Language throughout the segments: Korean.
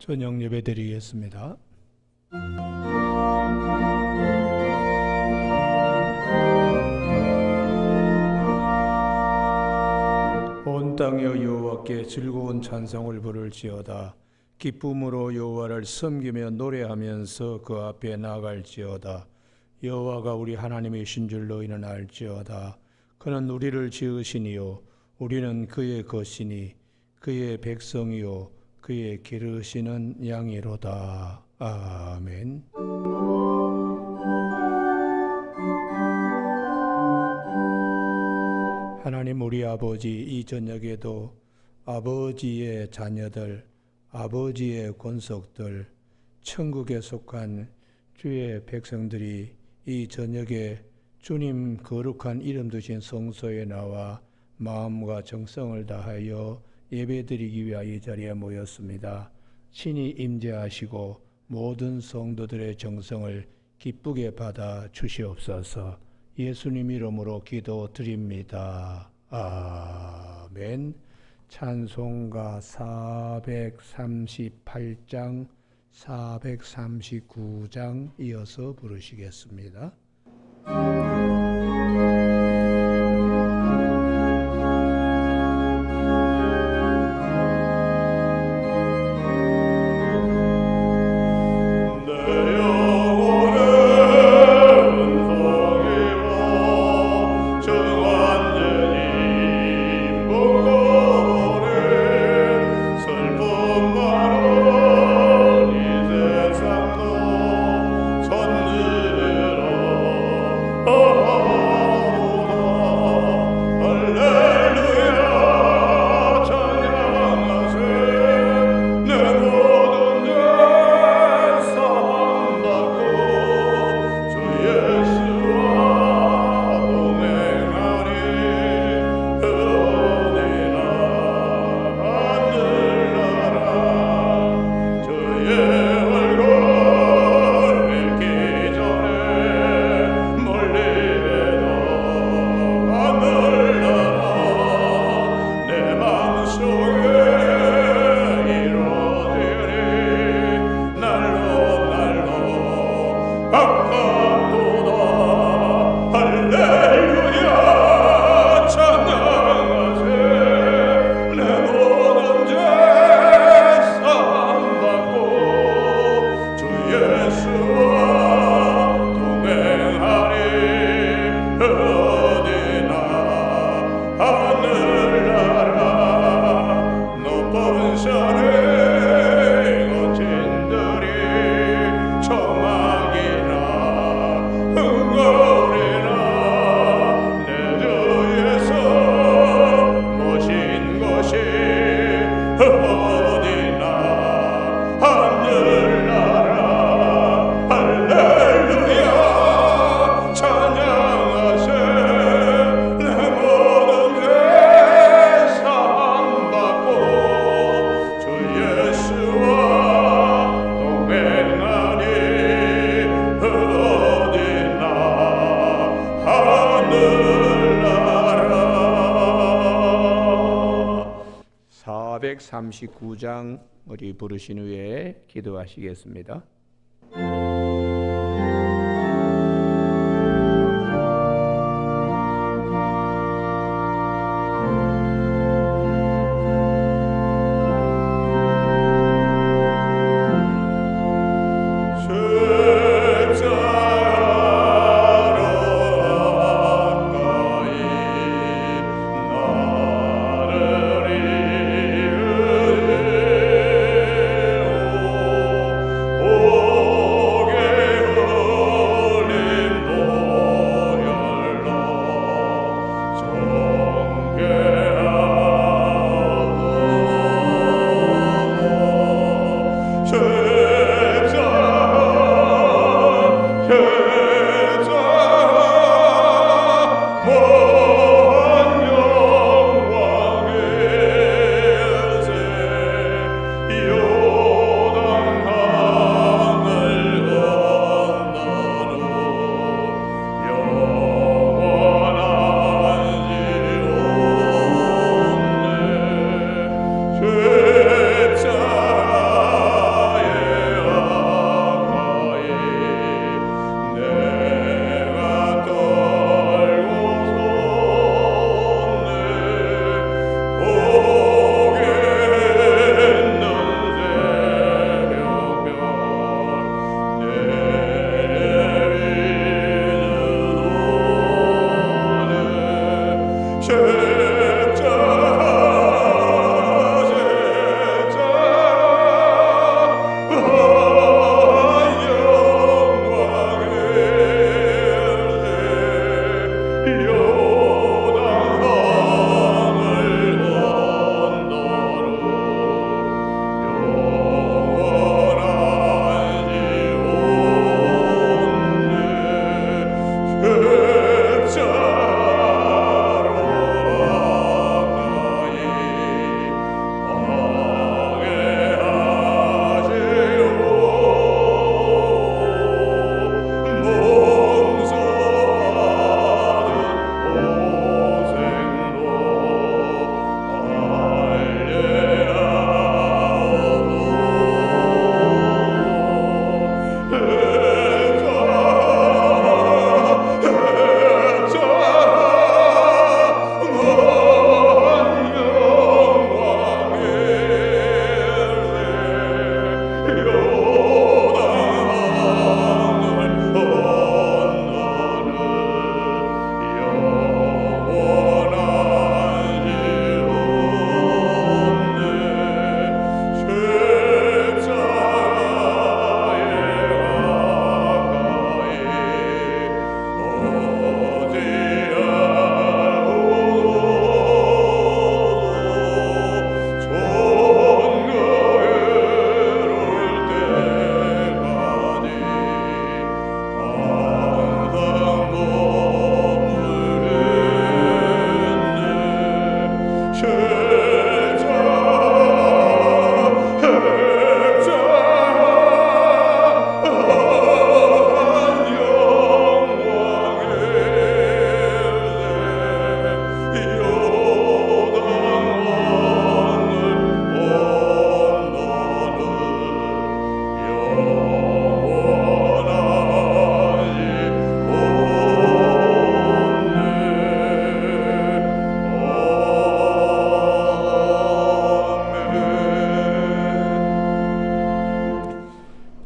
저녁 예배 드리겠습니다. 온 땅여 여호와께 즐거운 찬송을 부를지어다. 기쁨으로 여호와를 섬기며 노래하면서 그 앞에 나아갈지어다. 여호와가 우리 하나님이신 줄 너희는 알지어다. 그는 우리를 지으시니요 우리는 그의 것이니 그의 백성이요 그의 기르시는 양이로다. 아멘. 하나님 우리 아버지, 이 저녁에도 아버지의 자녀들, 아버지의 권속들, 천국에 속한 주의 백성들이 이 저녁에 주님 거룩한 이름 두신 성소에 나와 마음과 정성을 다하여 예배드리기 위하여 이 자리에 모였습니다. 신이 임재하시고 모든 성도들의 정성을 기쁘게 받아 주시옵소서. 예수님 이름으로 기도드립니다. 아멘. 찬송가 438장, 439장 이어서 부르시겠습니다. (439장) 우리 부르신 후에 기도하시겠습니다. Oh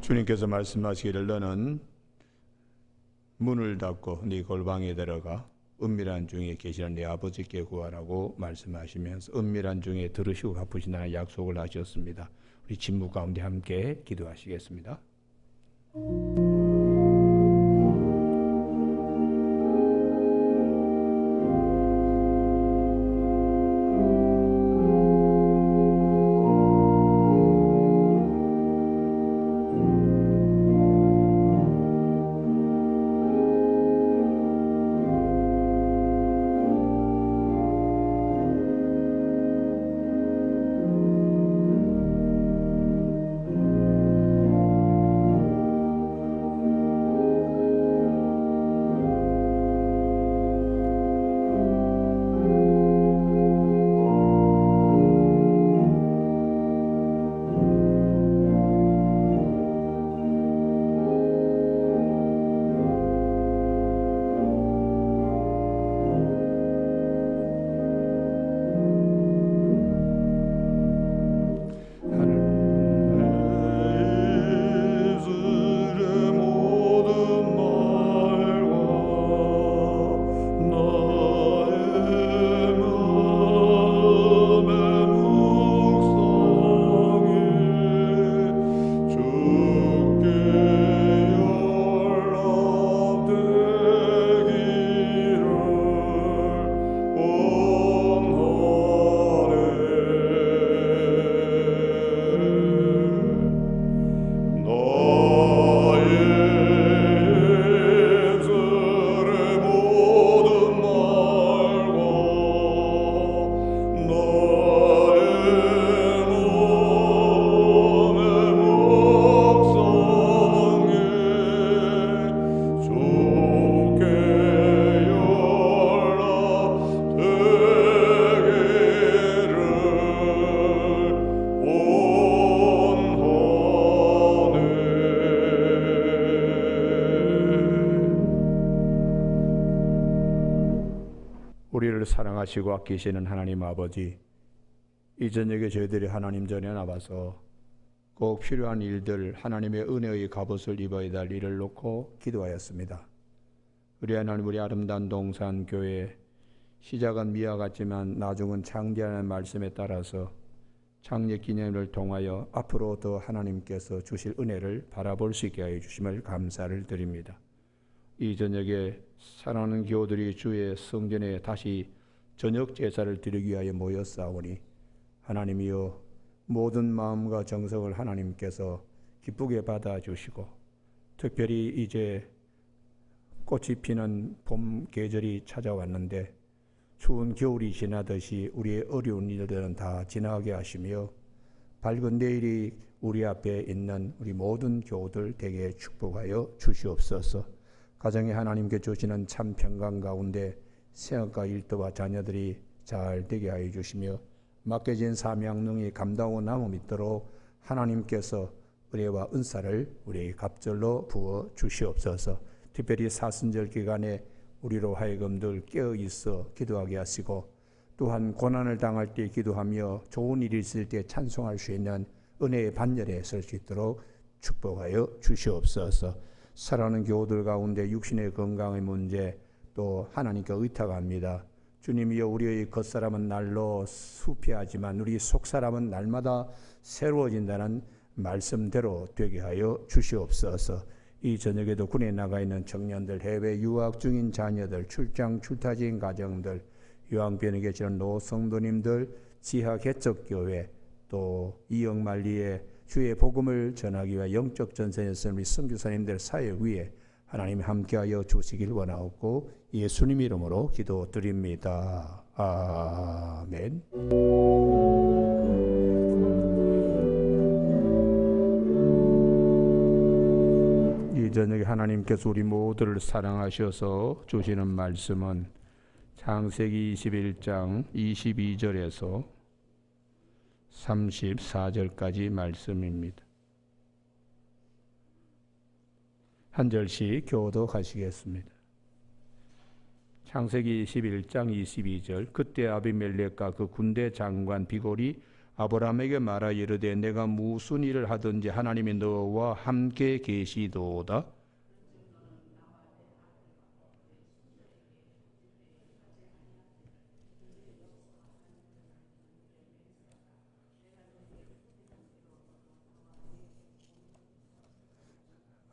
주님께서 말씀하시기를 너는 문을 닫고 네 골방에 들어가 은밀한 중에 계시는 네 아버지께 구하라고 말씀하시면서 은밀한 중에 들으시고 갚으신다는 약속을 하셨습니다. 우리 진무 가운데 함께 기도하시겠습니다. 우리를 사랑하시고 아끼시는 하나님 아버지, 이 저녁에 저희들이 하나님 전에 나와서 꼭 필요한 일들, 하나님의 은혜의 갑옷을 입어야 할 일을 놓고 기도하였습니다. 우리 하나님, 우리 아름다운 동산교회 시작은 미와 같지만 나중은 창대하는 말씀에 따라서 창립 기념을 통하여 앞으로 더 하나님께서 주실 은혜를 바라볼 수 있게 하여 주심을 감사를 드립니다. 이 저녁에 사랑하는 교우들이 주의 성전에 다시 저녁 제사를 드리기 위하여 모였사오니 하나님이여, 모든 마음과 정성을 하나님께서 기쁘게 받아주시고, 특별히 이제 꽃이 피는 봄 계절이 찾아왔는데 추운 겨울이 지나듯이 우리의 어려운 일들은 다 지나게 하시며 밝은 내일이 우리 앞에 있는 우리 모든 교우들 되게 축복하여 주시옵소서. 가정에 하나님께 주시는 참 평강 가운데 생업과 일터와 자녀들이 잘 되게 하여 주시며 맡겨진 사명 능히 감당하고 남음 있도록 하나님께서 은혜와 은사를 우리에게 갑절로 부어 주시옵소서. 특별히 사순절 기간에 우리로 하여금 늘 깨어 있어 기도하게 하시고, 또한 고난을 당할 때 기도하며 좋은 일이 있을 때 찬송할 수 있는 은혜의 반열에 설 수 있도록 축복하여 주시옵소서. 사랑하는 교우들 가운데 육신의 건강의 문제 또 하나님께 의탁합니다. 주님이여, 우리의 겉사람은 날로 수피하지만 우리 속사람은 날마다 새로워진다는 말씀대로 되게 하여 주시옵소서. 이 저녁에도 군에 나가 있는 청년들, 해외 유학 중인 자녀들, 출장 출타 중인 가정들, 유황변에 계시는 노성도님들, 지하 개척교회, 또 이영만리에 주의 복음을 전하기 위해 영적 전선에서 우리 선교사님들 사역 위에 하나님 함께하여 주시길 원하옵고 예수님 이름으로 기도드립니다. 아멘. 이 저녁에 하나님께서 우리 모두를 사랑하셔서 주시는 말씀은 창세기 21장 22절에서 34절까지 말씀입니다. 한 절씩 교독하시겠습니다. 창세기 21장 22절. 그때 아비멜렉과 그 군대 장관 비골이 아브라함에게 말하 이르되 내가 무슨 일을 하든지 하나님이 너와 함께 계시도다.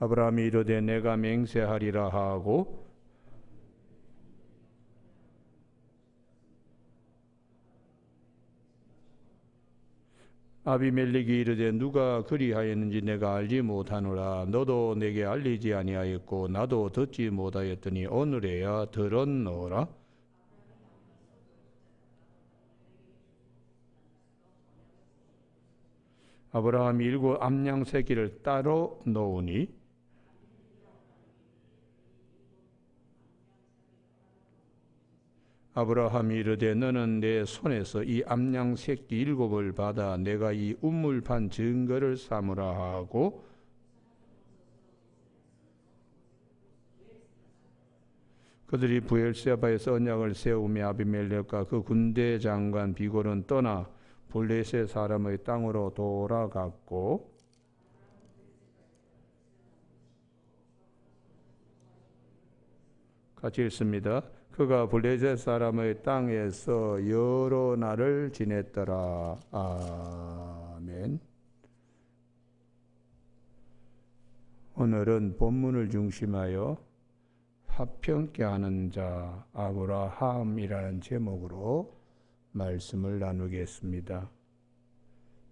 아브라함이 이르되 내가 맹세하리라 하고 아비멜렉이 이르되 누가 그리하였는지 내가 알지 못하노라. 너도 내게 알리지 아니하였고 나도 듣지 못하였더니 오늘에야 들었노라. 아브라함이 일곱 암양 새끼를 따로 놓으니 아브라함이 이르되 너는 내 손에서 이 암양 새끼 일곱을 받아 내가 이 우물판 증거를 삼으라 하고 그들이 부엘세바에서 언약을 세우며 아비멜렉과 그 군대 장관 비골은 떠나 블레셋 사람의 땅으로 돌아갔고 같이 읽습니다. 그가 블레셋 사람의 땅에서 여러 날을 지냈더라. 아멘. 오늘은 본문을 중심하여 화평케 하는 자 아브라함이라는 제목으로 말씀을 나누겠습니다.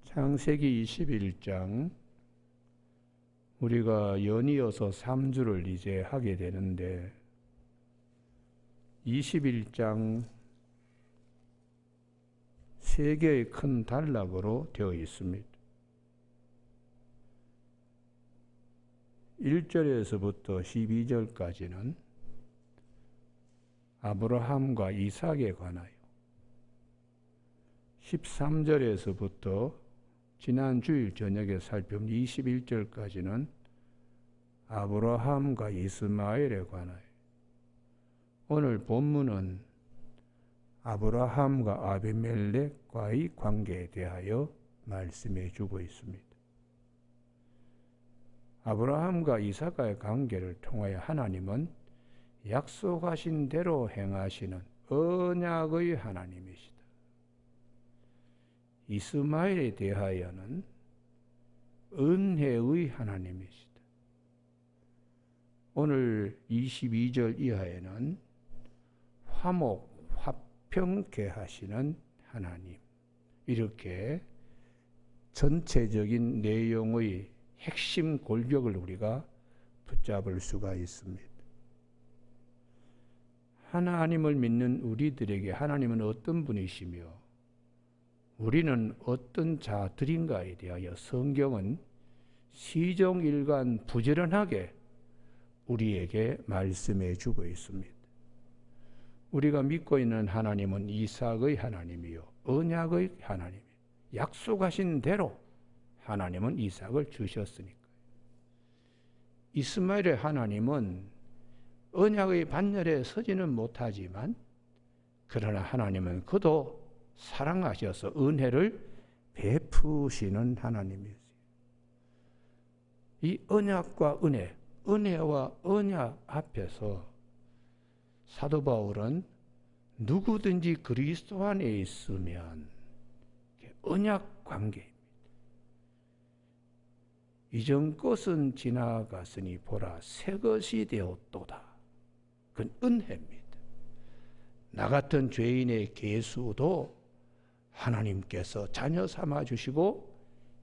창세기 21장 우리가 연이어서 3주를 이제 하게 되는데 21장 3개의 큰 단락으로 되어 있습니다. 1절에서부터 12절까지는 아브라함과 이삭에 관하여 13절에서부터 지난 주일 저녁에 살펴본 21절까지는 아브라함과 이스마엘에 관하여 오늘 본문은 아브라함과 아비멜렉과의 관계에 대하여 말씀해 주고 있습니다. 아브라함과 이삭과의 관계를 통하여 하나님은 약속하신 대로 행하시는 언약의 하나님이시다. 이스마엘에 대하여는 은혜의 하나님이시다. 오늘 22절 이하에는 화목, 화평케 하시는 하나님. 이렇게 전체적인 내용의 핵심 골격을 우리가 붙잡을 수가 있습니다. 하나님을 믿는 우리들에게 하나님은 어떤 분이시며 우리는 어떤 자들인가에 대하여 성경은 시종일관 부지런하게 우리에게 말씀해 주고 있습니다. 우리가 믿고 있는 하나님은 이삭의 하나님이요 언약의 하나님이요 약속하신 대로 하나님은 이삭을 주셨으니까. 이스마엘의 하나님은 언약의 반열에 서지는 못하지만 그러나 하나님은 그도 사랑하셔서 은혜를 베푸시는 하나님이세요. 이 언약과 은혜, 은혜와 언약 앞에서 사도 바울은 누구든지 그리스도 안에 있으면 언약 관계입니다. 이전 것은 지나갔으니 보라 새 것이 되었도다. 그건 은혜입니다. 나 같은 죄인의 계수도 하나님께서 자녀 삼아주시고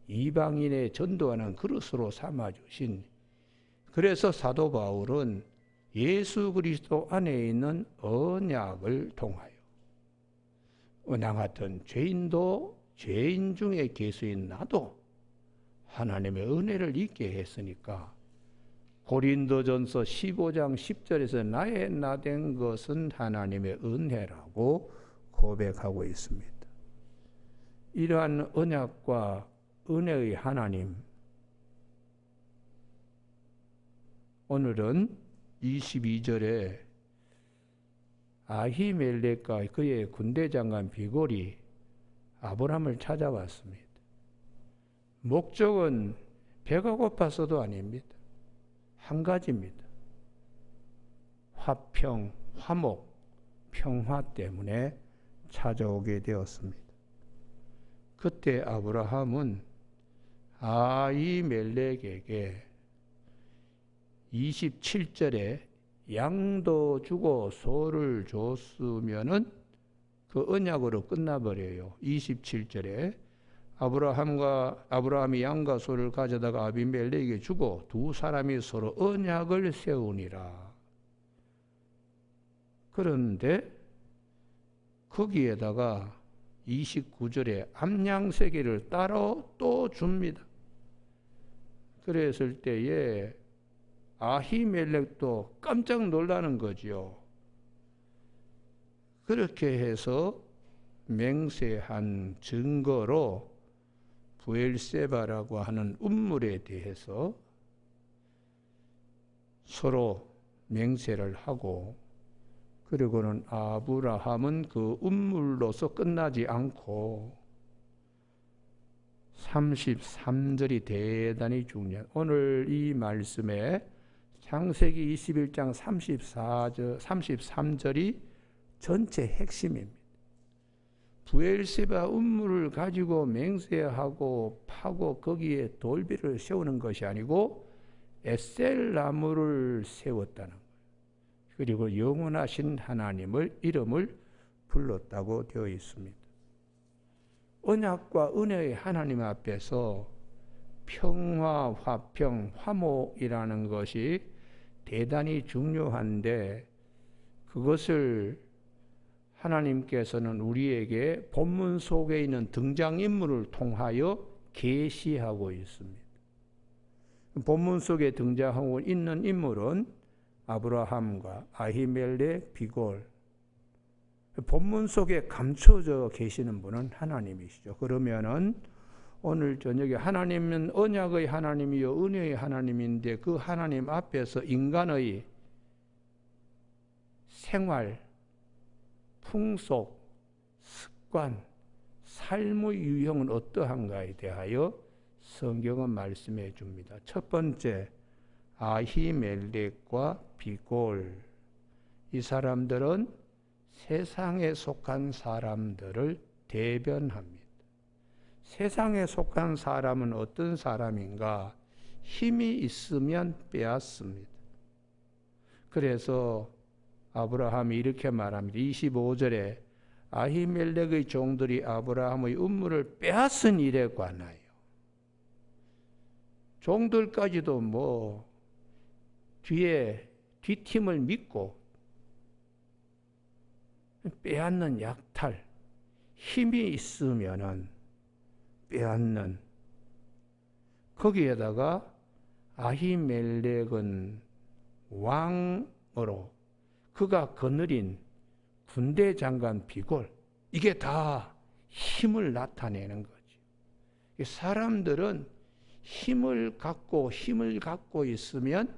이방인의 전도하는 그릇으로 삼아주신, 그래서 사도 바울은 예수 그리스도 안에 있는 언약을 통하여 나 같은 죄인도 죄인 중에 계수인 나도 하나님의 은혜를 잊게 했으니까 고린도전서 15장 10절에서 나의 나된 것은 하나님의 은혜라고 고백하고 있습니다. 이러한 언약과 은혜의 하나님, 오늘은 22절에 아히멜렉과 그의 군대 장관 비골이 아브라함을 찾아왔습니다. 목적은 배가 고파서도 아닙니다. 한 가지입니다. 화평, 화목, 평화 때문에 찾아오게 되었습니다. 그때 아브라함은 아히멜렉에게 27절에 양도 주고 소를 줬으면은 그 언약으로 끝나버려요. 27절에 아브라함이 양과 소를 가져다가 아비멜렉에게 주고 두 사람이 서로 언약을 세우니라. 그런데 거기에다가 29절에 암양새끼를 따로 또 줍니다. 그랬을 때에 아히멜렉도 깜짝 놀라는 거지요. 그렇게 해서 맹세한 증거로 부엘세바라고 하는 운물에 대해서 서로 맹세를 하고, 그리고는 아브라함은 그 운물로서 끝나지 않고 33절이 대단히 중요한, 오늘 이 말씀에 창세기 21장 33절이 전체 핵심입니다. 부엘세바 운물을 가지고 맹세하고 파고 거기에 돌비를 세우는 것이 아니고 에셀 나무를 세웠다는 거예요. 그리고 영원하신 하나님을 이름을 불렀다고 되어 있습니다. 언약과 은혜의 하나님 앞에서 평화, 화평, 화목이라는 것이 대단히 중요한데, 그것을 하나님께서는 우리에게 본문 속에 있는 등장인물을 통하여 계시하고 있습니다. 본문 속에 등장하고 있는 인물은 아브라함과 아히멜렉, 비골, 본문 속에 감춰져 계시는 분은 하나님이시죠. 그러면은 오늘 저녁에 하나님은 언약의 하나님이요 은혜의 하나님인데, 그 하나님 앞에서 인간의 생활, 풍속, 습관, 삶의 유형은 어떠한가에 대하여 성경은 말씀해 줍니다. 첫 번째, 아히멜렉과 비골, 이 사람들은 세상에 속한 사람들을 대변합니다. 세상에 속한 사람은 어떤 사람인가? 힘이 있으면 빼앗습니다. 그래서 아브라함이 이렇게 말합니다. 25절에 아히멜렉의 종들이 아브라함의 운물을 빼앗은 일에 관하여, 종들까지도 뭐 뒤에 뒷팀을 믿고 빼앗는 약탈, 힘이 있으면은 빼앗는, 거기에다가 아히멜렉은 왕으로 그가 거느린 군대 장관 비골, 이게 다 힘을 나타내는 거지. 사람들은 힘을 갖고 있으면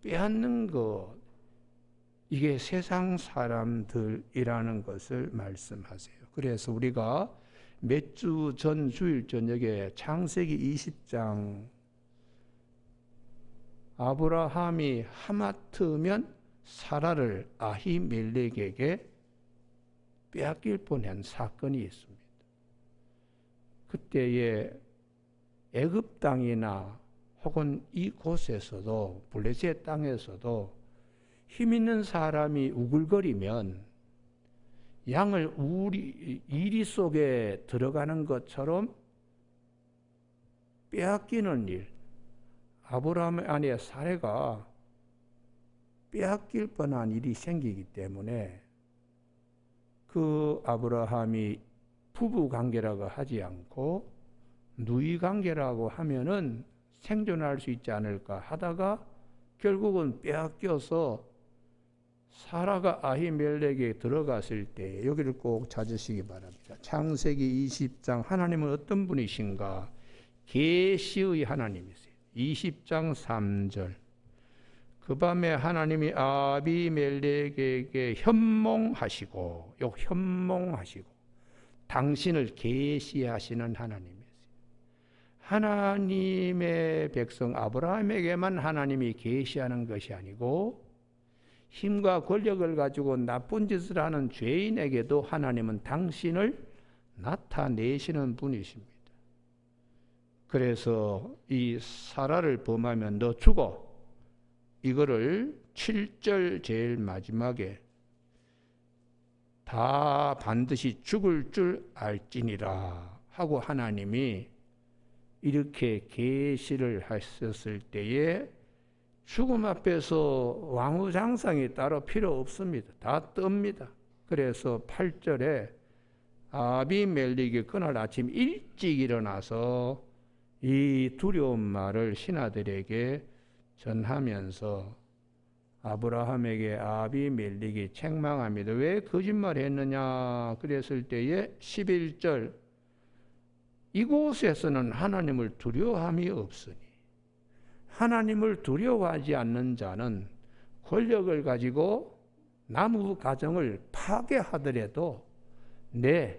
빼앗는 것, 이게 세상 사람들이라는 것을 말씀하세요. 그래서 우리가 몇 주 전 주일 저녁에 창세기 20장 아브라함이 하마터면 사라를 아히멜렉에게 빼앗길 뻔한 사건이 있습니다. 그때에 애굽 땅이나 혹은 이곳에서도, 블레셋 땅에서도 힘 있는 사람이 우글거리면 양을 이리 속에 들어가는 것처럼 빼앗기는 일, 아브라함의 아내 사레가 빼앗길 뻔한 일이 생기기 때문에 그 아브라함이 부부 관계라고 하지 않고 누이 관계라고 하면은 생존할 수 있지 않을까 하다가 결국은 빼앗겨서 사라가 아히멜렉에 들어갔을 때, 여기를 꼭 찾으시기 바랍니다. 창세기 20장, 하나님은 어떤 분이신가? 계시의 하나님이세요. 20장 3절. 그 밤에 하나님이 아비멜렉에게 현몽하시고, 현몽하시고 당신을 계시하시는 하나님이세요. 하나님의 백성 아브라함에게만 하나님이 계시하는 것이 아니고 힘과 권력을 가지고 나쁜 짓을 하는 죄인에게도 하나님은 당신을 나타내시는 분이십니다. 그래서 이 사라를 범하면 너 죽어. 이거를 7절 제일 마지막에 다 반드시 죽을 줄 알지니라 하고 하나님이 이렇게 계시를 하셨을 때에 죽음 앞에서 왕후장상이 따로 필요 없습니다. 다 뜹니다. 그래서 8절에 아비멜렉이 그날 아침 일찍 일어나서 이 두려운 말을 신하들에게 전하면서 아브라함에게 아비멜렉이 책망합니다. 왜 거짓말했느냐 그랬을 때에 11절 이곳에서는 하나님을 두려워함이 없으니 하나님을 두려워하지 않는 자는 권력을 가지고 남의 가정을 파괴하더라도 내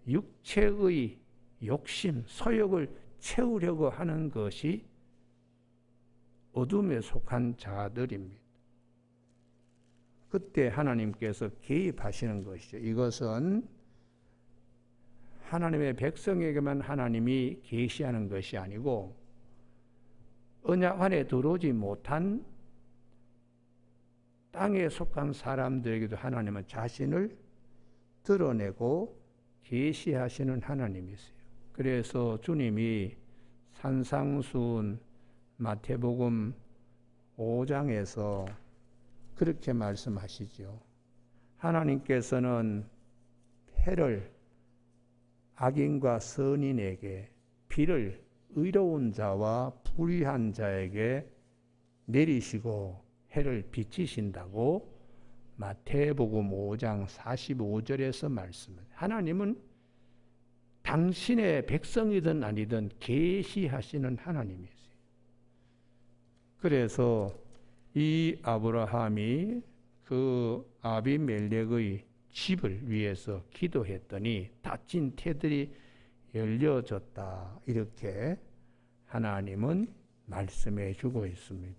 육체의 욕심, 소욕을 채우려고 하는 것이 어둠에 속한 자들입니다. 그때 하나님께서 개입하시는 것이죠. 이것은 하나님의 백성에게만 하나님이 계시하는 것이 아니고 언약 안에 들어오지 못한 땅에 속한 사람들에게도 하나님은 자신을 드러내고 계시하시는 하나님이세요. 그래서 주님이 산상수훈 마태복음 5장에서 그렇게 말씀하시죠. 하나님께서는 해를 악인과 선인에게 비를 의로운 자와 불의한 자에게 내리시고 해를 비치신다고 마태복음 5장 45절에서 말씀합니다. 하나님은 당신의 백성이든 아니든 계시하시는 하나님이세요. 그래서 이 아브라함이 그 아비멜렉의 집을 위해서 기도했더니 닫힌 태들이 열려졌다. 이렇게 하나님은 말씀해 주고 있습니다.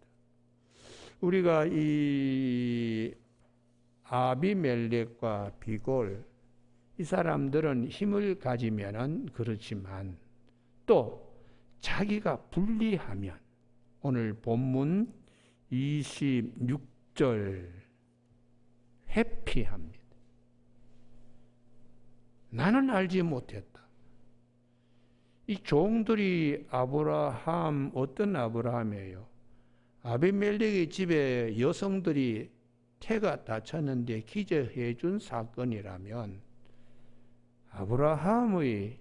우리가 이 아비멜렉과 비골 이 사람들은 힘을 가지면은 그렇지만 또 자기가 불리하면 오늘 본문 26절 회피합니다. 나는 알지 못했다. 이 종들이 아브라함 어떤 아브라함이에요? 아비멜렉의 집에 여성들이 태가 다쳤는데 기저해 준 사건이라면 아브라함의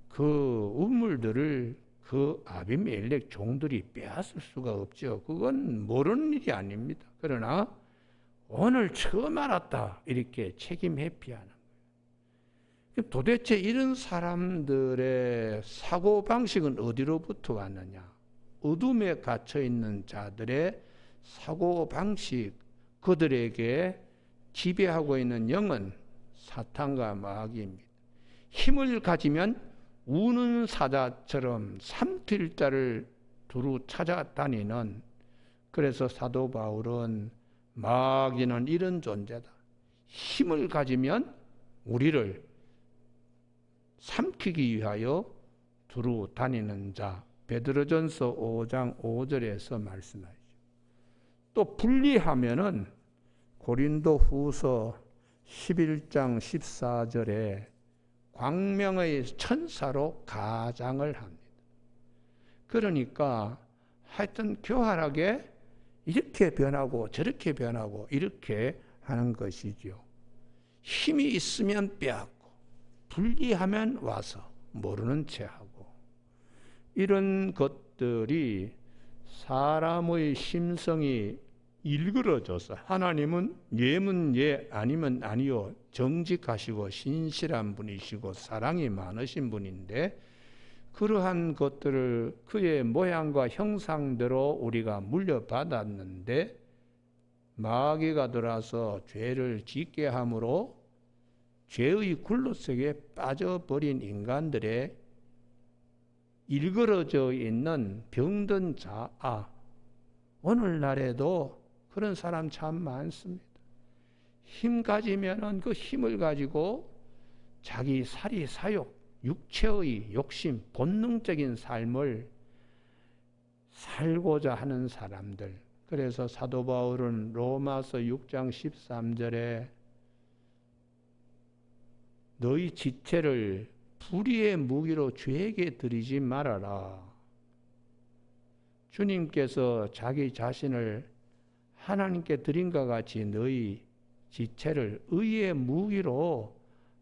그 우물들을 그 아비멜렉 종들이 빼앗을 수가 없죠. 그건 모르는 일이 아닙니다. 그러나 오늘 처음 알았다. 이렇게 책임 회피하는 거예요. 도대체 이런 사람들의 사고방식은 어디로부터 왔느냐? 어둠에 갇혀있는 자들의 사고방식, 그들에게 지배하고 있는 영은 사탄과 마귀입니다. 힘을 가지면 우는 사자처럼 삼킬 자를 두루 찾아다니는, 그래서 사도 바울은 마귀는 이런 존재다. 힘을 가지면 우리를 삼키기 위하여 두루 다니는 자. 베드로전서 5장 5절에서 말씀하죠. 또 분리하면은 고린도후서 11장 14절에 광명의 천사로 가장을 합니다. 그러니까 하여튼 교활하게 이렇게 변하고 저렇게 변하고 이렇게 하는 것이죠. 힘이 있으면 빼앗고 분리하면 와서 모르는 체하고, 이런 것들이 사람의 심성이 일그러져서 하나님은 예면 예 아니면 아니요 정직하시고 신실한 분이시고 사랑이 많으신 분인데 그러한 것들을 그의 모양과 형상대로 우리가 물려받았는데 마귀가 들어와서 죄를 짓게 함으로 죄의 굴로 속에 빠져버린 인간들의 일그러져 있는 병든 자아, 오늘날에도 그런 사람 참 많습니다. 힘 가지면은 그 힘을 가지고 자기 사리 사욕, 육체의 욕심, 본능적인 삶을 살고자 하는 사람들. 그래서 사도 바울은 로마서 6장 13절에 너희 지체를 불의의 무기로 죄에게 드리지 말아라. 주님께서 자기 자신을 하나님께 드린 것 같이 너희 지체를 의의 무기로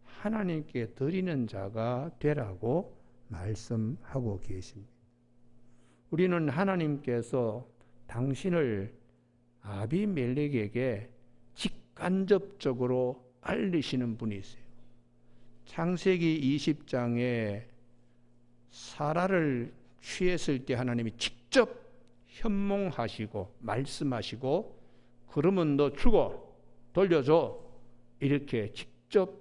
하나님께 드리는 자가 되라고 말씀하고 계십니다. 우리는 하나님께서 당신을 아비멜렉에게 직간접적으로 알리시는 분이세요. 창세기 20장에 사라를 취했을 때 하나님이 직접 현몽하시고 말씀하시고 그러면 너 죽어 돌려줘 이렇게 직접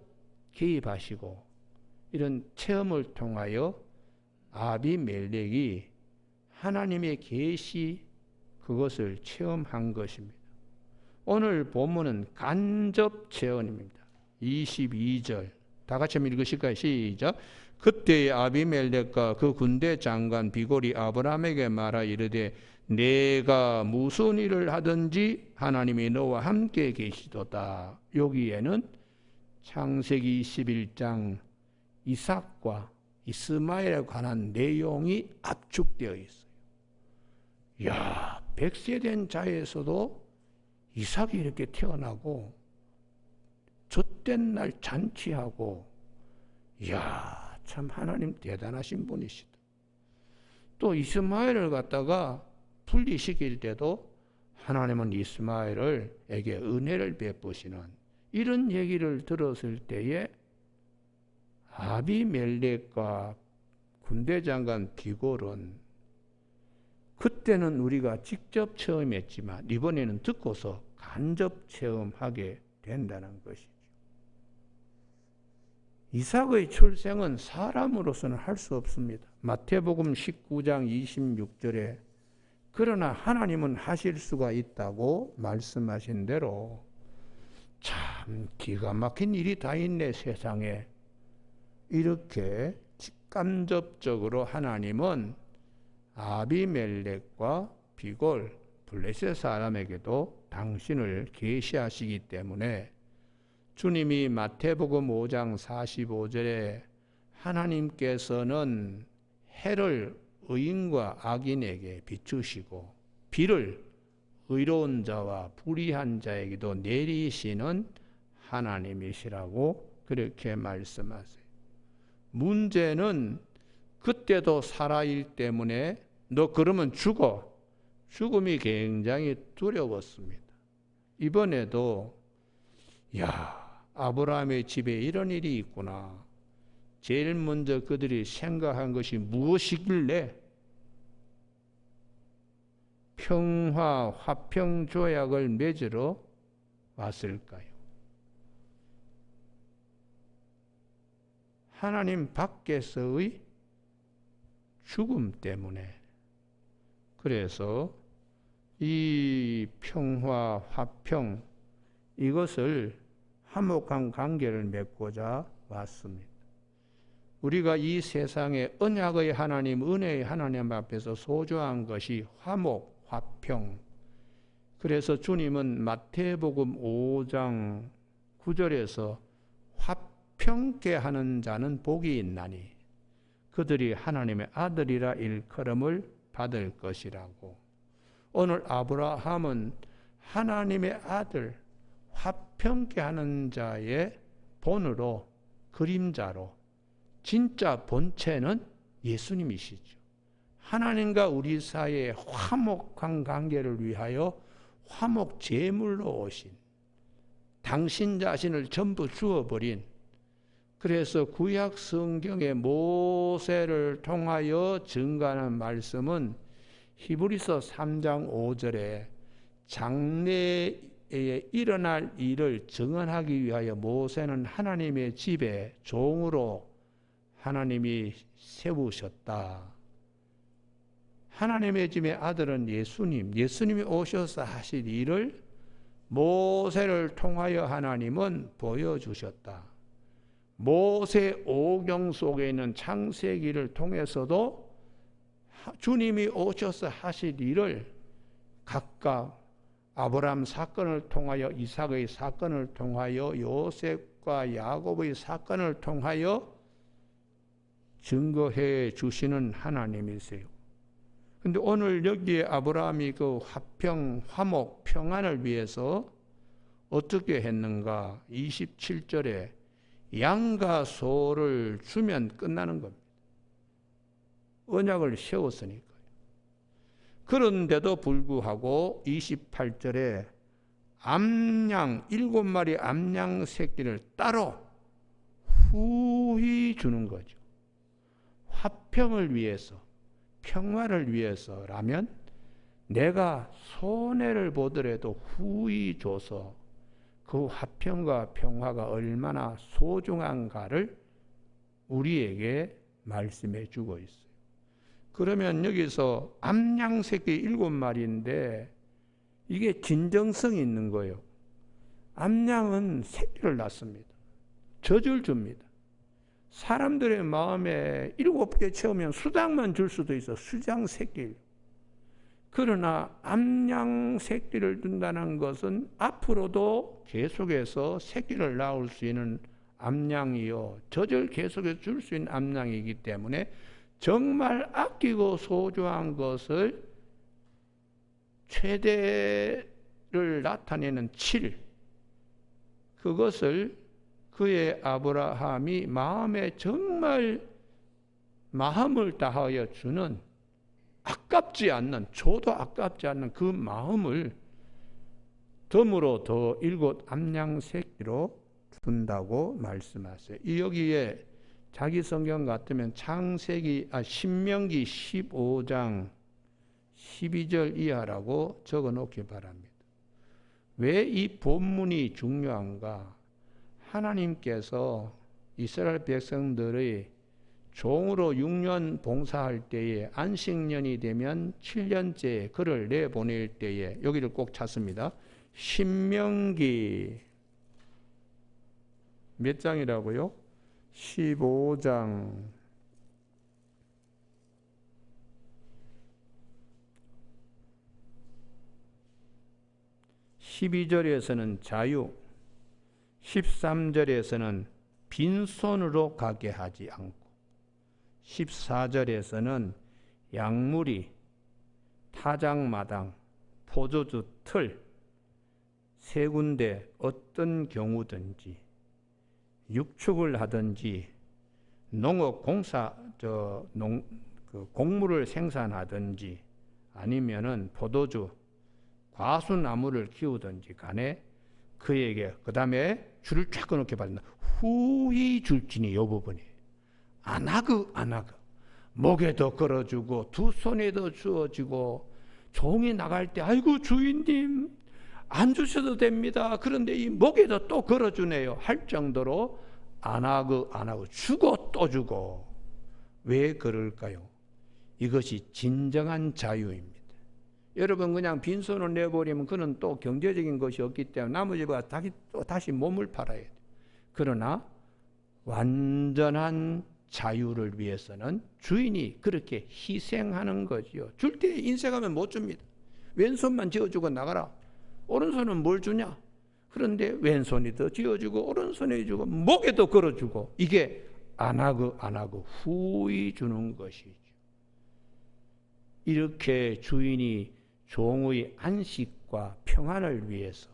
개입하시고 이런 체험을 통하여 아비멜렉이 하나님의 계시 그것을 체험한 것입니다. 오늘 본문은 간접 체험입니다. 22절 다 같이 한번 읽으실까요? 시작. 그때의 아비멜렉과 그 군대 장관 비골이 아브라함에게 말하 이르되 내가 무슨 일을 하든지 하나님이 너와 함께 계시도다. 여기에는 창세기 21장 이삭과 이스마엘에 관한 내용이 압축되어 있어요. 이야, 100세 된 자에서도 이삭이 이렇게 태어나고 젖된 날 잔치하고, 이야, 참 하나님 대단하신 분이시다. 또 이스마엘을 갖다가 분리시킬 때도 하나님은 이스마엘에게 은혜를 베푸시는 이런 얘기를 들었을 때에 아비멜렉과 군대장관 비골은 그때는 우리가 직접 체험했지만 이번에는 듣고서 간접 체험하게 된다는 것이죠. 이삭의 출생은 사람으로서는 할 수 없습니다. 마태복음 19장 26절에 그러나 하나님은 하실 수가 있다고 말씀하신 대로 참 기가 막힌 일이 다 있네 세상에. 이렇게 직간접적으로 하나님은 아비멜렉과 비골 블레셋 사람에게도 당신을 계시하시기 때문에 주님이 마태복음 5장 45절에 하나님께서는 해를 의인과 악인에게 비추시고 비를 의로운 자와 불의한 자에게도 내리시는 하나님이시라고 그렇게 말씀하세요. 문제는 그때도 사라일 때문에 너 그러면 죽어. 죽음이 굉장히 두려웠습니다. 이번에도 아브라함의 집에 이런 일이 있구나. 제일 먼저 그들이 생각한 것이 무엇이길래 평화 화평 조약을 맺으러 왔을까요? 하나님 밖에서의 죽음 때문에. 그래서 이 평화 화평 이것을 화목한 관계를 맺고자 왔습니다. 우리가 이 세상에 언약의 하나님, 은혜의 하나님 앞에서 소중한 것이 화목, 화평. 그래서 주님은 마태복음 5장 9절에서 화평케 하는 자는 복이 있나니 그들이 하나님의 아들이라 일컬음을 받을 것이라고. 오늘 아브라함은 하나님의 아들, 화평케 하는 자의 본으로, 그림자로, 진짜 본체는 예수님이시죠. 하나님과 우리 사이의 화목한 관계를 위하여 화목 제물로 오신, 당신 자신을 전부 주어버린, 그래서 구약 성경의 모세를 통하여 증가하는 말씀은 히브리서 3장 5절에 장래 일어날 일을 증언하기 위하여 모세는 하나님의 집에 종으로 하나님이 세우셨다. 하나님의 집의 아들은 예수님이 오셔서 하실 일을 모세를 통하여 하나님은 보여주셨다. 모세 오경 속에 있는 창세기를 통해서도 주님이 오셔서 하실 일을 각각 아브라함 사건을 통하여, 이삭의 사건을 통하여, 요셉과 야곱의 사건을 통하여 증거해 주시는 하나님이세요. 근데 오늘 여기에 아브라함이 그 화평, 화목, 평안을 위해서 어떻게 했는가? 27절에 양과 소를 주면 끝나는 겁니다. 언약을 세웠으니까요. 그런데도 불구하고 28절에 암양, 7마리 암양 새끼를 따로 후히 주는 거죠. 화평을 위해서, 평화를 위해서라면 내가 손해를 보더라도 후히 줘서 그 화평과 평화가 얼마나 소중한가를 우리에게 말씀해 주고 있어요. 그러면 여기서 암양 새끼 7마리인데 이게 진정성이 있는 거예요. 암양은 새끼를 낳습니다. 젖을 줍니다. 사람들의 마음에 7개 채우면 수당만 줄 수도 있어. 수장 새끼. 그러나 암양 새끼를 둔다는 것은 앞으로도 계속해서 새끼를 낳을 수 있는 암양이요, 젖을 계속해서 줄 수 있는 암양이기 때문에 정말 아끼고 소중한 것을 최대를 나타내는 7, 그것을 그의 아브라함이 마음에 정말 마음을 다하여 주는, 아깝지 않는, 줘도 아깝지 않는 그 마음을 덤으로 더 7 암양 새끼로 준다고 말씀하세요. 여기에 자기 성경 같으면 신명기 15장 12절 이하라고 적어 놓기 바랍니다. 왜 이 본문이 중요한가? 하나님께서 이스라엘 백성들의 종으로 6년 봉사할 때에 안식년이 되면 7년째 그를 내보낼 때에 여기를 꼭 찾습니다. 신명기 몇 장이라고요? 15장 12절에서는 자유, 13절에서는 빈손으로 가게 하지 않고, 14절에서는 양무리, 타작마당, 포도주 틀 세 군데 어떤 경우든지 육축을 하든지 농업 공사 곡물을 생산하든지 아니면은 포도주 과수나무를 키우든지 간에 그에게 그 다음에 줄을 쫙 끊어놓게 받는다. 후히 줄지니 이 부분이 안하그 목에도 걸어주고 두 손에도 주어지고 종이 나갈 때 아이고 주인님 안 주셔도 됩니다. 그런데 이 목에도 또 걸어주네요. 할 정도로 안하고 주고 또 주고. 왜 그럴까요? 이것이 진정한 자유입니다. 여러분 그냥 빈손으로 내버리면 그는 또 경제적인 것이 없기 때문에 나머지가 다시 몸을 팔아야 돼요. 그러나 완전한 자유를 위해서는 주인이 그렇게 희생하는 거지요. 줄 때 인색하면 못 줍니다. 왼손만 쥐어주고 나가라. 오른손은 뭘 주냐? 그런데 왼손이 더 쥐어주고 오른손에 주고 목에도 걸어주고 이게 안하고 후히 주는 것이죠. 이렇게 주인이 종의 안식과 평안을 위해서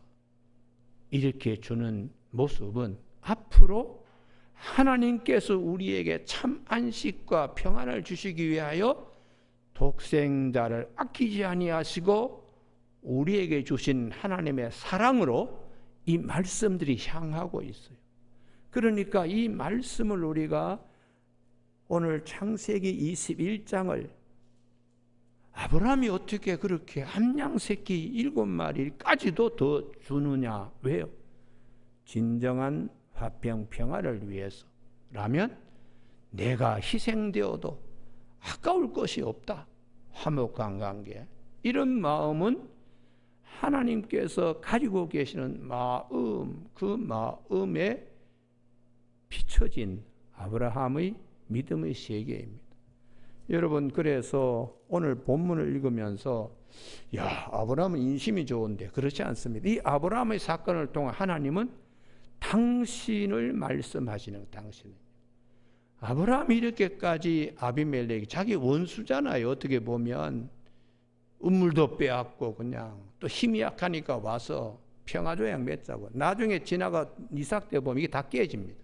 이렇게 주는 모습은 앞으로 하나님께서 우리에게 참 안식과 평안을 주시기 위하여 독생자를 아끼지 아니하시고 우리에게 주신 하나님의 사랑으로 이 말씀들이 향하고 있어요. 그러니까 이 말씀을 우리가 오늘 창세기 21장을 아브라함이 어떻게 그렇게 암양 새끼 7마리까지도 더 주느냐? 왜요? 진정한 화평 평화를 위해서라면 내가 희생되어도 아까울 것이 없다. 화목한 관계. 이런 마음은 하나님께서 가지고 계시는 마음, 그 마음에 비춰진 아브라함의 믿음의 세계입니다. 여러분, 그래서 오늘 본문을 읽으면서 야, 아브라함은 인심이 좋은데, 그렇지 않습니다. 이 아브라함의 사건을 통해 하나님은 당신을 말씀하시는 거예요. 당신은. 아브라함이 이렇게까지 아비멜렉이 자기 원수잖아요. 어떻게 보면 우물도 빼앗고 그냥 또 힘이 약하니까 와서 평화조약 맺자고. 나중에 지나가 이삭 때 보면 이게 다 깨집니다.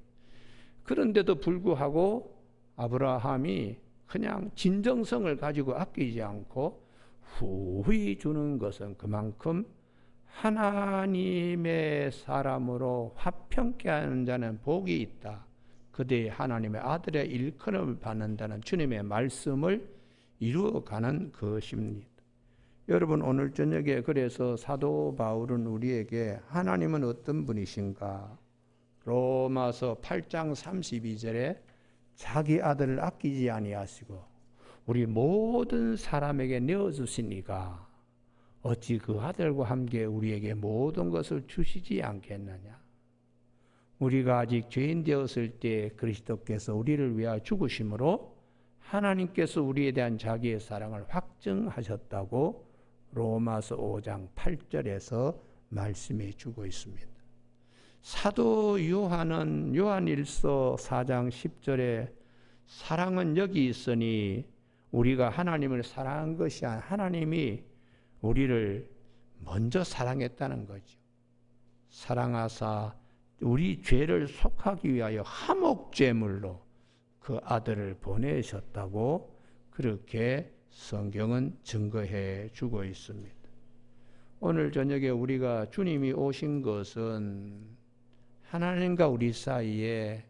그런데도 불구하고 아브라함이 그냥 진정성을 가지고 아끼지 않고 후히 주는 것은 그만큼 하나님의 사람으로 화평케 하는 자는 복이 있다. 그대의 하나님의 아들의 일컬음을 받는다는 주님의 말씀을 이루어가는 것입니다. 여러분, 오늘 저녁에 그래서 사도 바울은 우리에게 하나님은 어떤 분이신가? 로마서 8장 32절에 자기 아들을 아끼지 아니하시고 우리 모든 사람에게 내어주시니가 어찌 그 아들과 함께 우리에게 모든 것을 주시지 않겠느냐? 우리가 아직 죄인 되었을 때 그리스도께서 우리를 위하여 죽으심으로 하나님께서 우리에 대한 자기의 사랑을 확증하셨다고 로마서 5장 8절에서 말씀해 주고 있습니다. 사도 요한은 요한일서 4장 10절에 사랑은 여기 있으니 우리가 하나님을 사랑한 것이 아니라 하나님이 우리를 먼저 사랑했다는 거죠. 사랑하사 우리 죄를 속하기 위하여 화목제물로 그 아들을 보내셨다고 그렇게 성경은 증거해 주고 있습니다. 오늘 저녁에 우리가 주님이 오신 것은 하나님과 우리 사이에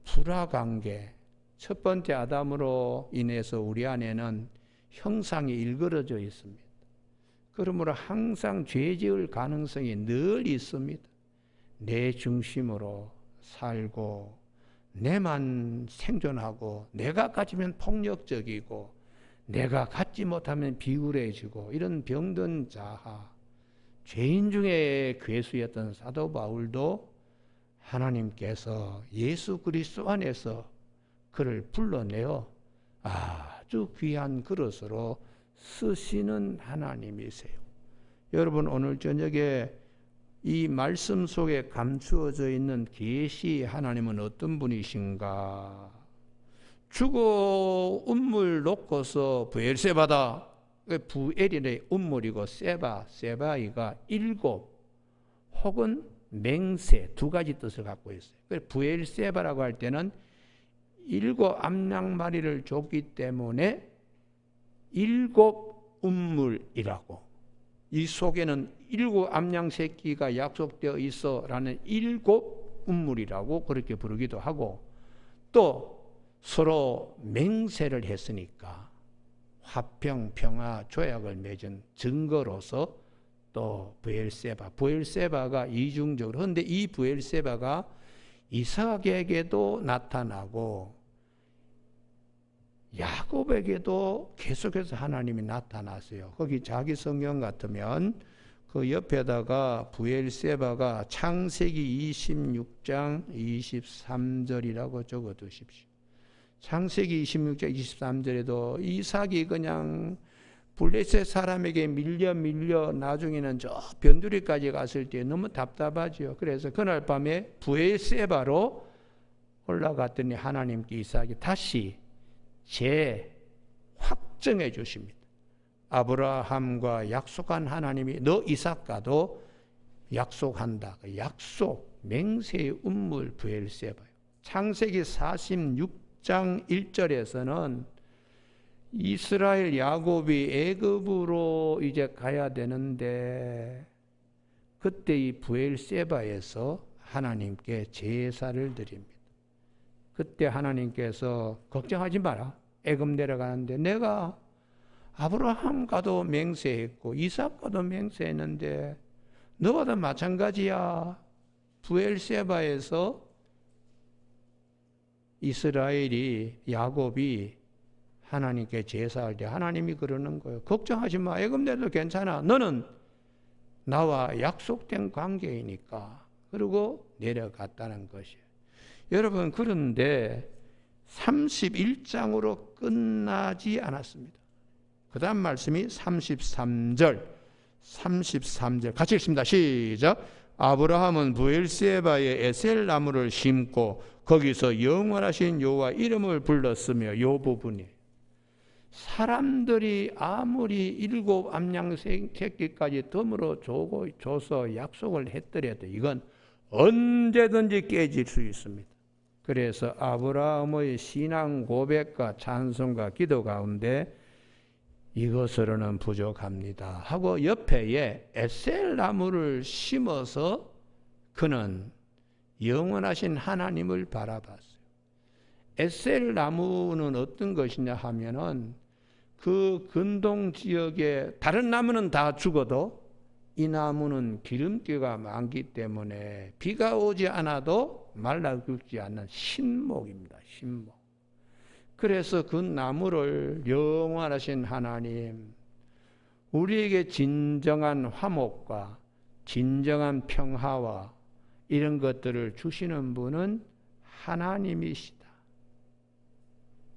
불화관계, 첫 번째 아담으로 인해서 우리 안에는 형상이 일그러져 있습니다. 그러므로 항상 죄 지을 가능성이 늘 있습니다. 내 중심으로 살고 내만 생존하고 내가 가지면 폭력적이고 내가 갖지 못하면 비굴해지고 이런 병든 자아, 죄인 중에 괴수였던 사도 바울도 하나님께서 예수 그리스도 안에서 그를 불러내어 아주 귀한 그릇으로 쓰시는 하나님이세요. 여러분, 오늘 저녁에 이 말씀 속에 감추어져 있는 계시 하나님은 어떤 분이신가? 죽어 운물 놓고서 부엘세바다. 부엘이 운물이고 세바이가 7 혹은 맹세 두 가지 뜻을 갖고 있어요. 부엘세바라고 할 때는 7 암양마리를 줬기 때문에 7 운물이라고. 이 속에는 7 암양 새끼가 약속되어 있어라는 7 운물이라고 그렇게 부르기도 하고, 또 서로 맹세를 했으니까 화평 평화 조약을 맺은 증거로서 또 부엘세바가 이중적으로, 그런데 이 부엘세바가 이삭에게도 나타나고 야곱에게도 계속해서 하나님이 나타나세요. 거기 자기 성경 같으면 그 옆에다가 부엘세바가 창세기 26장 23절이라고 적어 두십시오. 창세기 26장 23절에도 이삭이 그냥 블레셋 사람에게 밀려 나중에는 저 변두리까지 갔을 때 너무 답답하죠. 그래서 그날 밤에 부엘세바로 올라갔더니 하나님께 이삭이 다시 재확정해 주십니다. 아브라함과 약속한 하나님이 너 이삭과도 약속한다. 약속, 맹세의 운물 부엘세바요. 창세기 46장 1절에서는 이스라엘 야곱이 애굽으로 이제 가야 되는데 그때 이 부엘세바에서 하나님께 제사를 드립니다. 그때 하나님께서 걱정하지 마라. 애굽 내려가는데 내가 아브라함과도 맹세했고 이삭과도 맹세했는데 너와도 마찬가지야. 부엘세바에서 이스라엘이 야곱이 하나님께 제사할 때 하나님이 그러는 거예요. 걱정하지 마. 애굽 내도 괜찮아. 너는 나와 약속된 관계이니까. 그리고 내려갔다는 것이에요. 여러분, 그런데 31장으로 끝나지 않았습니다. 그 다음 말씀이 33절 같이 읽습니다. 시작. 아브라함은 부엘세바에 에셀 나무를 심고 거기서 영원하신 여호와 이름을 불렀으며, 이 부분이 사람들이 아무리 7 암양 새끼까지 덤으로 줘서 약속을 했더라도 이건 언제든지 깨질 수 있습니다. 그래서 아브라함의 신앙 고백과 찬송과 기도 가운데 이것으로는 부족합니다 하고 옆에 에셀 나무를 심어서 그는 영원하신 하나님을 바라봤어요. 에셀 나무는 어떤 것이냐 하면은 그 근동 지역에 다른 나무는 다 죽어도 이 나무는 기름기가 많기 때문에 비가 오지 않아도 말라 죽지 않는 신목입니다. 신목. 그래서 그 나무를 영원하신 하나님, 우리에게 진정한 화목과 진정한 평화와 이런 것들을 주시는 분은 하나님이시다.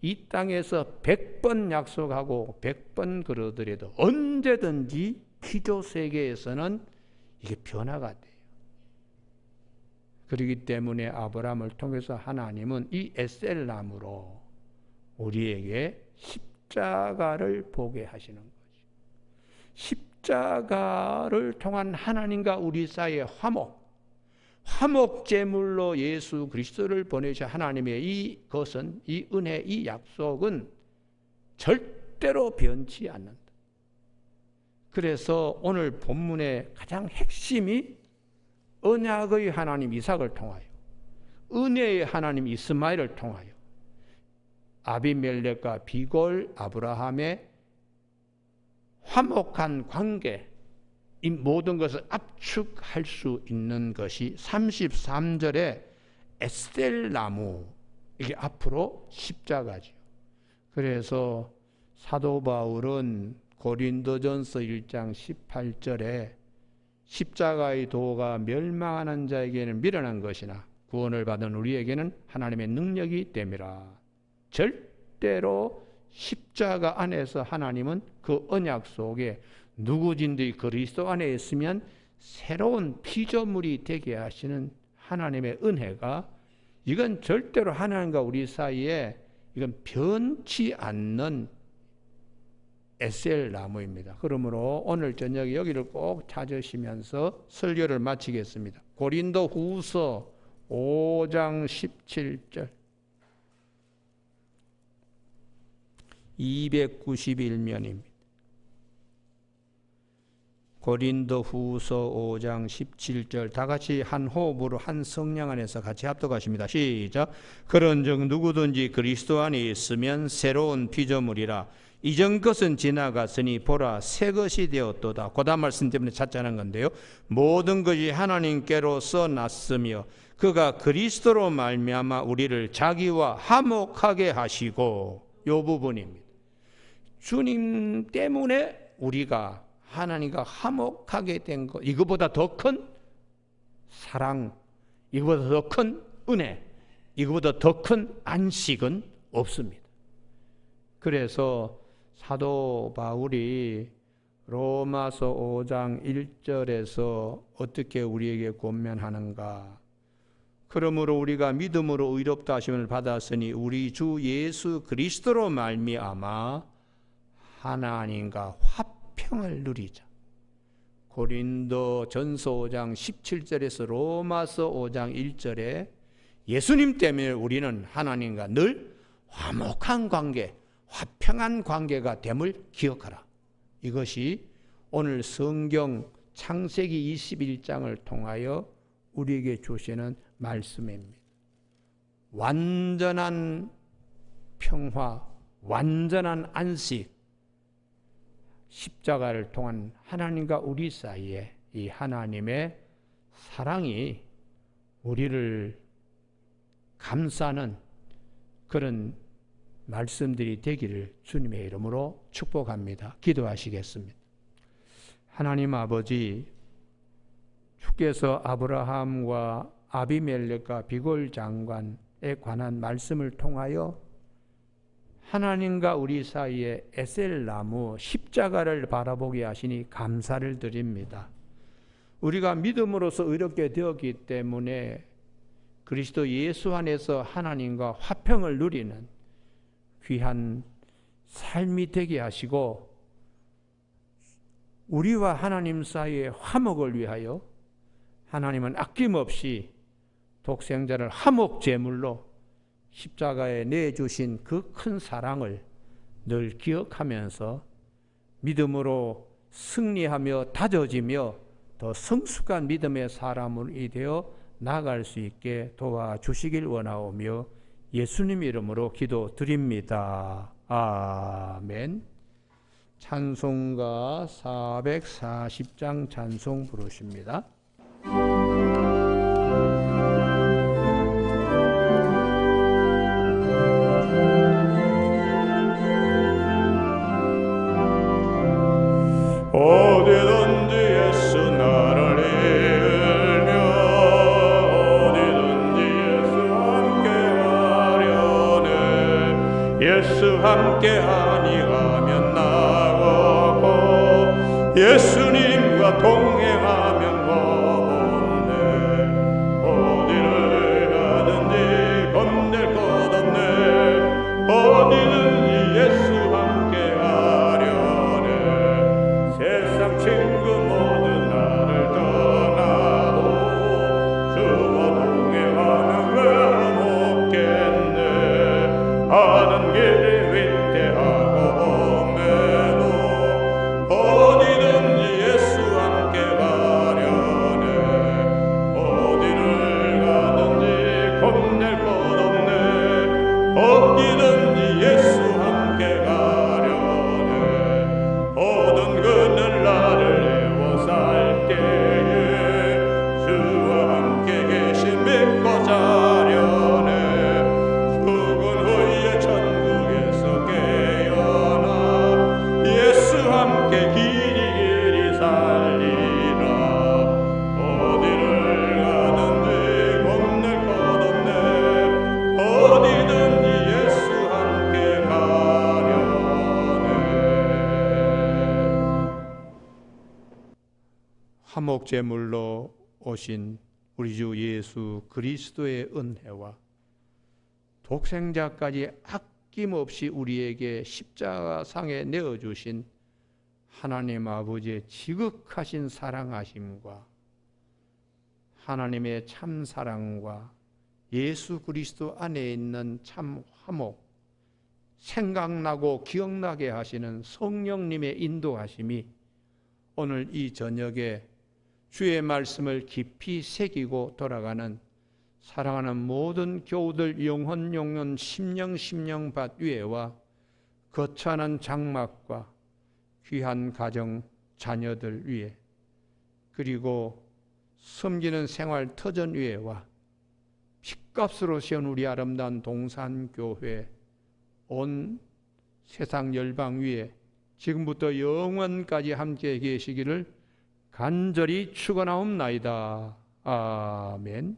이 땅에서 100번 약속하고 100번 그러더라도 언제든지 기도 세계에서는 이게 변화가 돼요. 그렇기 때문에 아브라함을 통해서 하나님은 이 에셀 나무로 우리에게 십자가를 보게 하시는 거죠. 십자가를 통한 하나님과 우리 사이의 화목 제물로 예수 그리스도를 보내셔. 하나님의 이것은, 이 은혜, 이 약속은 절대로 변치 않는다. 그래서 오늘 본문의 가장 핵심이 언약의 하나님 이삭을 통하여, 은혜의 하나님 이스마엘을 통하여 아비멜렉과 비골 아브라함의 화목한 관계, 이 모든 것을 압축할 수 있는 것이 33절에 에셀 나무, 이게 앞으로 십자가죠. 그래서 사도 바울은 고린도전서 1장 18절에 십자가의 도가 멸망하는 자에게는 미련한 것이나 구원을 받은 우리에게는 하나님의 능력이 됨이라. 절대로 십자가 안에서 하나님은 그 언약 속에 누구든지 그리스도 안에 있으면 새로운 피조물이 되게 하시는 하나님의 은혜가, 이건 절대로 하나님과 우리 사이에 이건 변치 않는 에셀 나무입니다. 그러므로 오늘 저녁에 여기를 꼭 찾으시면서 설교를 마치겠습니다. 고린도 후서 5장 17절 291면입니다. 고린도 후서 5장 17절 다 같이 한 호흡으로 한 성령 안에서 같이 합독하십니다. 시작. 그런즉 누구든지 그리스도 안에 있으면 새로운 피조물이라. 이전 것은 지나갔으니 보라 새 것이 되었도다. 그 다음 말씀 때문에 찾자는 건데요. 모든 것이 하나님께로서 났으며 그가 그리스도로 말미암아 우리를 자기와 화목하게 하시고, 요 부분입니다. 주님 때문에 우리가 하나님과 화목하게 된 것, 이거보다 더 큰 사랑, 이거보다 더 큰 은혜, 이거보다 더 큰 안식은 없습니다. 그래서 사도 바울이 로마서 5장 1절에서 어떻게 우리에게 권면하는가? 그러므로 우리가 믿음으로 의롭다 하심을 받았으니 우리 주 예수 그리스도로 말미암아 하나님과 화평을 누리자. 고린도 전서 5장 17절에서 로마서 5장 1절에 예수님 때문에 우리는 하나님과 늘 화목한 관계, 화평한 관계가 됨을 기억하라. 이것이 오늘 성경 창세기 21장을 통하여 우리에게 주시는 말씀입니다. 완전한 평화, 완전한 안식, 십자가를 통한 하나님과 우리 사이에 이 하나님의 사랑이 우리를 감싸는 그런 말씀들이 되기를 주님의 이름으로 축복합니다. 기도하시겠습니다. 하나님 아버지, 주께서 아브라함과 아비멜렉과 비골 장관에 관한 말씀을 통하여 하나님과 우리 사이에 에셀나무 십자가를 바라보게 하시니 감사를 드립니다. 우리가 믿음으로써 의롭게 되었기 때문에 그리스도 예수 안에서 하나님과 화평을 누리는 귀한 삶이 되게 하시고, 우리와 하나님 사이의 화목을 위하여 하나님은 아낌없이 독생자를 화목제물로 십자가에 내주신 그 큰 사랑을 늘 기억하면서 믿음으로 승리하며 다져지며 더 성숙한 믿음의 사람이 되어 나아갈 수 있게 도와주시길 원하오며 예수님 이름으로 기도드립니다. 아멘. 찬송가 440장 찬송 부르십니다. 어디든지 예수 나를 이끌며 어디든지 예수 함께하려네. 예수 함께하니 가면 나오고 예수님과 동행하면 없네. 어디를 가든지 겁낼 것 없네. 어디든지 예수 세상 친구 모두 나를 떠나고 주와 동행하면 외롭겠네. 하는 길이 위태하고 험해도 어디든지 예수 함께 가려네. 어디를 가든지 겁낼 것 없네. 어디든지 예수 함께 가려네. 모든 그늘 나를 내워 살 때에 주와 함께 계신 믿고 자려네. 죽은 후에 천국에서 깨어나 예수 함께 길이 살리라. 어디를 가든지 겁낼 것 없네. 어디든지 예수 함께 가려네. 화목제물로 오신 우리 주 예수 그리스도의 은혜와 독생자까지 아낌없이 우리에게 십자가상에 내어주신 하나님 아버지의 지극하신 사랑하심과 하나님의 참 사랑과 예수 그리스도 안에 있는 참 화목, 생각나고 기억나게 하시는 성령님의 인도하심이 오늘 이 저녁에 주의 말씀을 깊이 새기고 돌아가는 사랑하는 모든 교우들 영혼 심령 밭 위에와 거창한 장막과 귀한 가정 자녀들 위에, 그리고 섬기는 생활 터전 위에와 핏값으로 세운 우리 아름다운 동산교회 온 세상 열방 위에 지금부터 영원까지 함께 계시기를 간절히 축원하옵나이다. 아멘.